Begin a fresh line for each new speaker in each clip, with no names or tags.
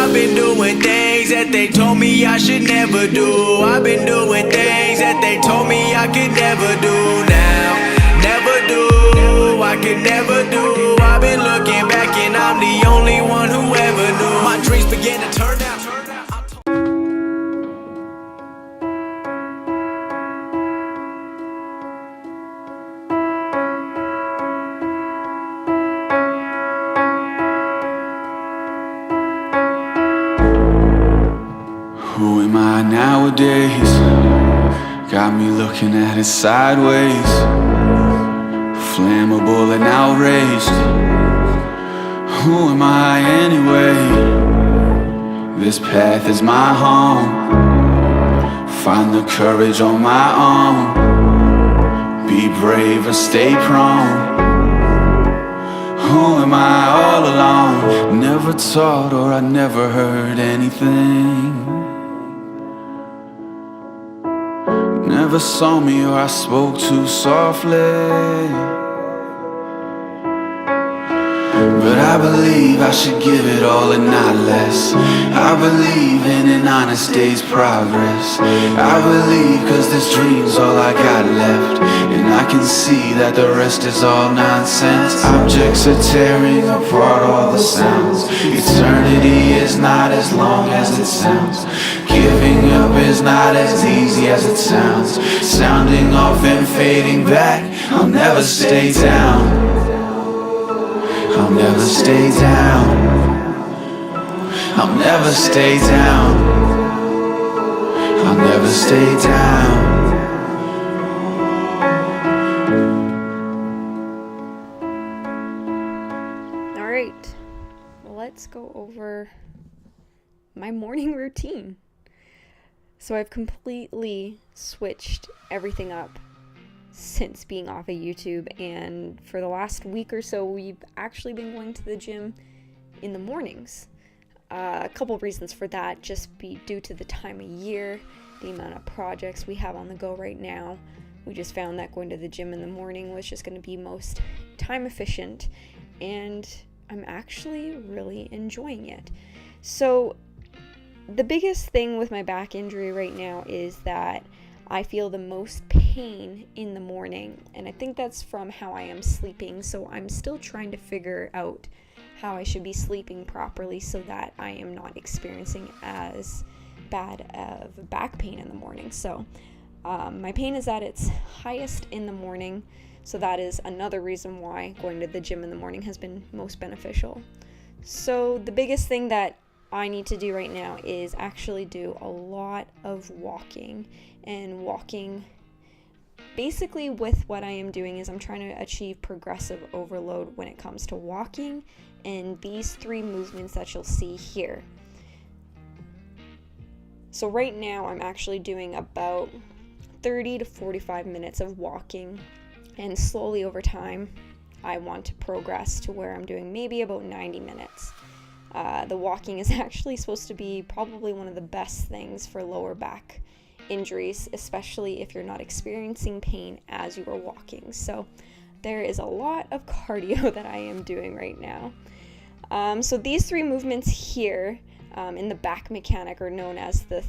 I've been doing things that they told me I should never do. I've been doing things that they told me I could never do now. Never do, I could never do. I've been looking back and I'm the only one who ever knew. My dreams began to turn out.
Who am I nowadays? Got me looking at it sideways. Flammable and outraged. Who am I anyway? This path is my home. Find the courage on my own. Be brave or stay prone. Who am I all alone? Never taught or I never heard anything. Never saw me or I spoke too softly. But I believe I should give it all and not less. I believe in an honest day's progress. I believe cause this dream's all I got left. And I can see that the rest is all nonsense. Objects are tearing apart all the sounds. Eternity is not as long as it sounds. Giving up is not as easy as it sounds. Sounding off and fading back, I'll never stay down. I'll never stay down. I'll never stay down. I'll never stay down.
All right, let's go over my morning routine. So I've completely switched everything up since being off of YouTube, and for the last week or so we've actually been going to the gym in the mornings. A couple of reasons for that, just be due to the time of year, the amount of projects we have on the go right now. We just found that going to the gym in the morning was just going to be most time efficient, and I'm actually really enjoying it. So the biggest thing with my back injury right now is that I feel the most pain in the morning, and I think that's from how I am sleeping. So I'm still trying to figure out how I should be sleeping properly so that I am not experiencing as bad of back pain in the morning. So my pain is at its highest in the morning, so that is another reason why going to the gym in the morning has been most beneficial. So the biggest thing that I need to do right now is actually do a lot of walking. And walking, basically with what I am doing is I'm trying to achieve progressive overload when it comes to walking, and these 3 movements that you'll see here. So right now I'm actually doing about 30 to 45 minutes of walking, and slowly over time I want to progress to where I'm doing maybe about 90 minutes. The walking is actually supposed to be probably one of the best things for lower back injuries, especially if you're not experiencing pain as you are walking. So there is a lot of cardio that I am doing right now. So these 3 movements here in the back mechanic are known as the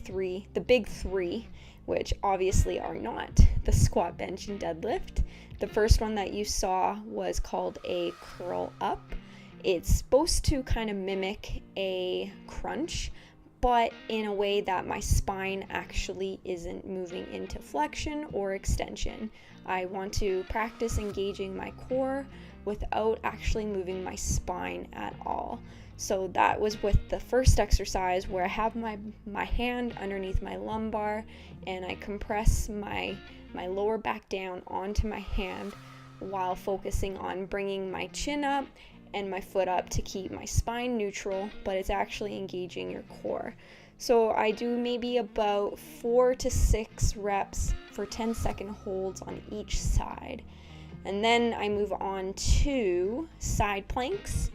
big three, which obviously are not the squat, bench, and deadlift. The first one that you saw was called a curl up. It's supposed to kind of mimic a crunch, but in a way that my spine actually isn't moving into flexion or extension. I want to practice engaging my core without actually moving my spine at all. So that was with the first exercise, where I have my hand underneath my lumbar and I compress my lower back down onto my hand while focusing on bringing my chin up and my foot up to keep my spine neutral, but it's actually engaging your core. So I do maybe about 4 to 6 reps for 10-second holds on each side. And then I move on to side planks.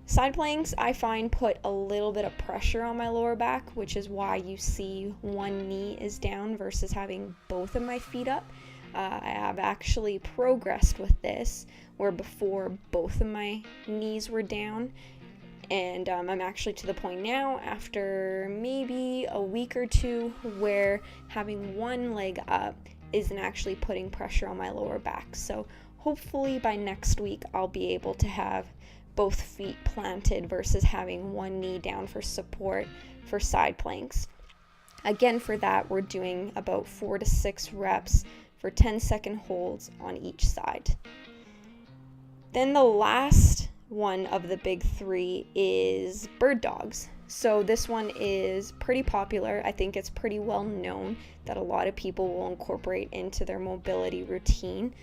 Side planks, I find, put a little bit of pressure on my lower back, which is why you see one knee is down versus having both of my feet up. I have actually progressed with this, where before both of my knees were down. And I'm actually to the point now, after maybe a week or two, where having one leg up isn't actually putting pressure on my lower back. So hopefully by next week I'll be able to have both feet planted versus having one knee down for support for side planks. Again, for that, we're doing about 4 to 6 reps for 10-second holds on each side. Then the last one of the big 3 is bird dogs. So this one is pretty popular. I think it's pretty well known that a lot of people will incorporate into their mobility routine.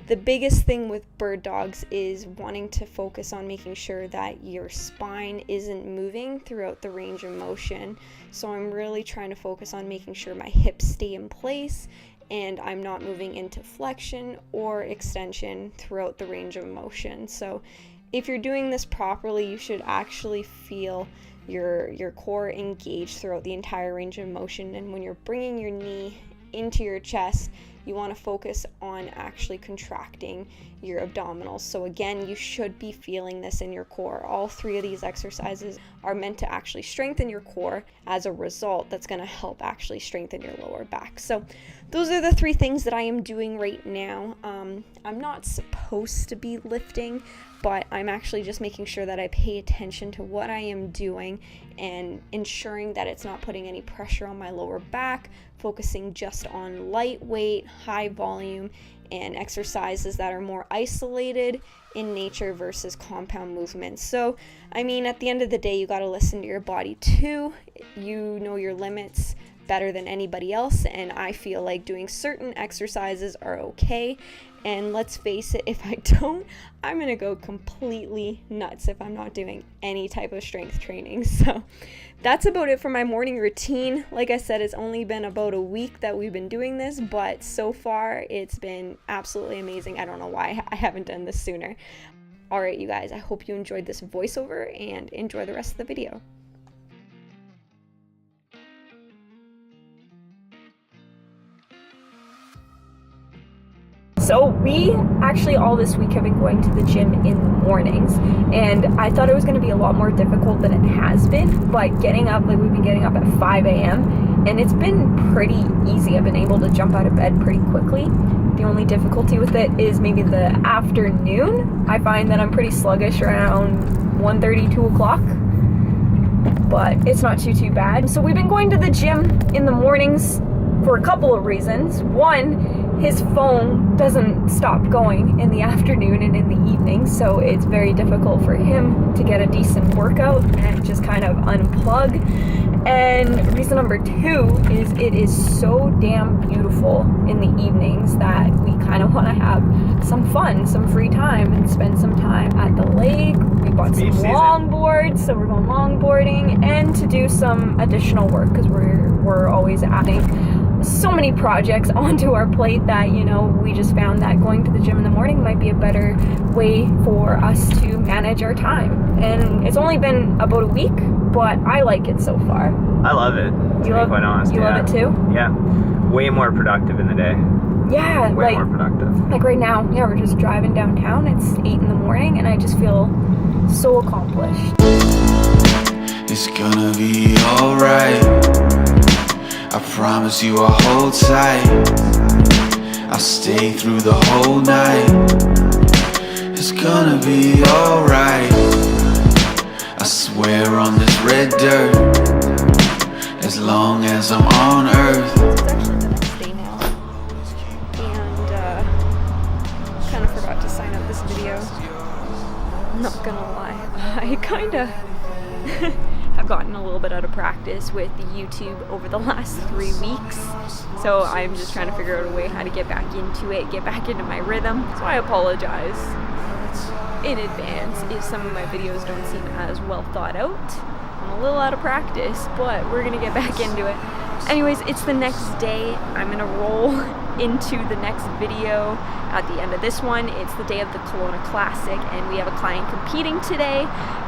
The biggest thing with bird dogs is wanting to focus on making sure that your spine isn't moving throughout the range of motion. So I'm really trying to focus on making sure my hips stay in place and I'm not moving into flexion or extension throughout the range of motion. So if you're doing this properly, you should actually feel your core engaged throughout the entire range of motion. And when you're bringing your knee into your chest, you want to focus on actually contracting your abdominals. So again, you should be feeling this in your core. All 3 of these exercises are meant to actually strengthen your core. As a result, that's going to help actually strengthen your lower back. So those are the 3 things that I am doing right now. I'm not supposed to be lifting, but I'm actually just making sure that I pay attention to what I am doing and ensuring that it's not putting any pressure on my lower back, focusing just on lightweight, high volume, and exercises that are more isolated in nature versus compound movements. So, I mean, at the end of the day, you got to listen to your body too. You know your limits better than anybody else, and I feel like doing certain exercises are okay. And let's face it, if I don't, I'm gonna go completely nuts if I'm not doing any type of strength training. So that's about it for my morning routine. Like I said, it's only been about a week that we've been doing this, but so far it's been absolutely amazing. I don't know why I haven't done this sooner. All right, you guys, I hope you enjoyed this voiceover and enjoy the rest of the video. So we actually all this week have been going to the gym in the mornings, and I thought it was going to be a lot more difficult than it has been, but getting up, like we've been getting up at 5 a.m. and it's been pretty easy. I've been able to jump out of bed pretty quickly. The only difficulty with it is maybe the afternoon. I find that I'm pretty sluggish around 1:30, 2 o'clock, but it's not too bad. So we've been going to the gym in the mornings for a couple of reasons. One, his phone doesn't stop going in the afternoon and in the evening, so it's very difficult for him to get a decent workout and just kind of unplug. And reason number 2 is it is so damn beautiful in the evenings that we kind of want to have some fun, some free time, and spend some time at the lake. We bought some longboards, so we're going longboarding, and to do some additional work because we're always adding so many projects onto our plate that, you know, we just found that going to the gym in the morning might be a better way for us to manage our time. And it's only been about a week, but I like it so far.
I love it, to be quite honest.
You love it too?
Yeah. Way more productive in the day.
Yeah.
Way more productive.
Like right now, yeah, we're just driving downtown. It's 8 in the morning and I just feel so accomplished.
It's gonna be alright. I promise you I'll hold tight. I'll stay through the whole night. It's gonna be alright. I swear on this red dirt, as long as I'm on earth.
It's actually the next day now, and kind of forgot to sign up this video. I'm not gonna lie, I kind of have gotten a little bit out of practice with YouTube over the last 3 weeks, so I'm just trying to figure out a way how to get back into it, get back into my rhythm. So I apologize in advance if some of my videos don't seem as well thought out. I'm a little out of practice, but we're gonna get back into it. Anyways, it's the next day. I'm gonna roll into the next video. At the end of this one, it's the day of the Kelowna Classic, and we have a client competing today,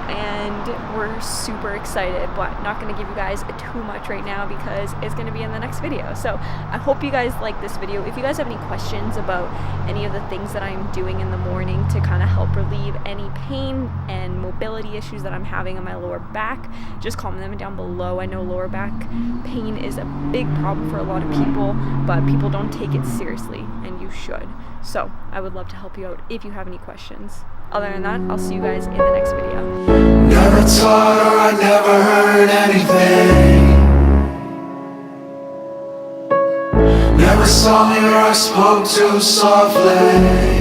and we're super excited, but not going to give you guys too much right now because it's going to be in the next video. So I hope you guys like this video. If you guys have any questions about any of the things that I'm doing in the morning to kind of help relieve any pain and mobility issues that I'm having on my lower back, just comment them down below. I know lower back pain is a big problem for a lot of people, but people don't take it seriously, and you should. So I would love to help you out if you have any questions. Other than that, I'll see you guys in the next video.
Never taught or I never heard anything. Never saw me or I spoke too softly.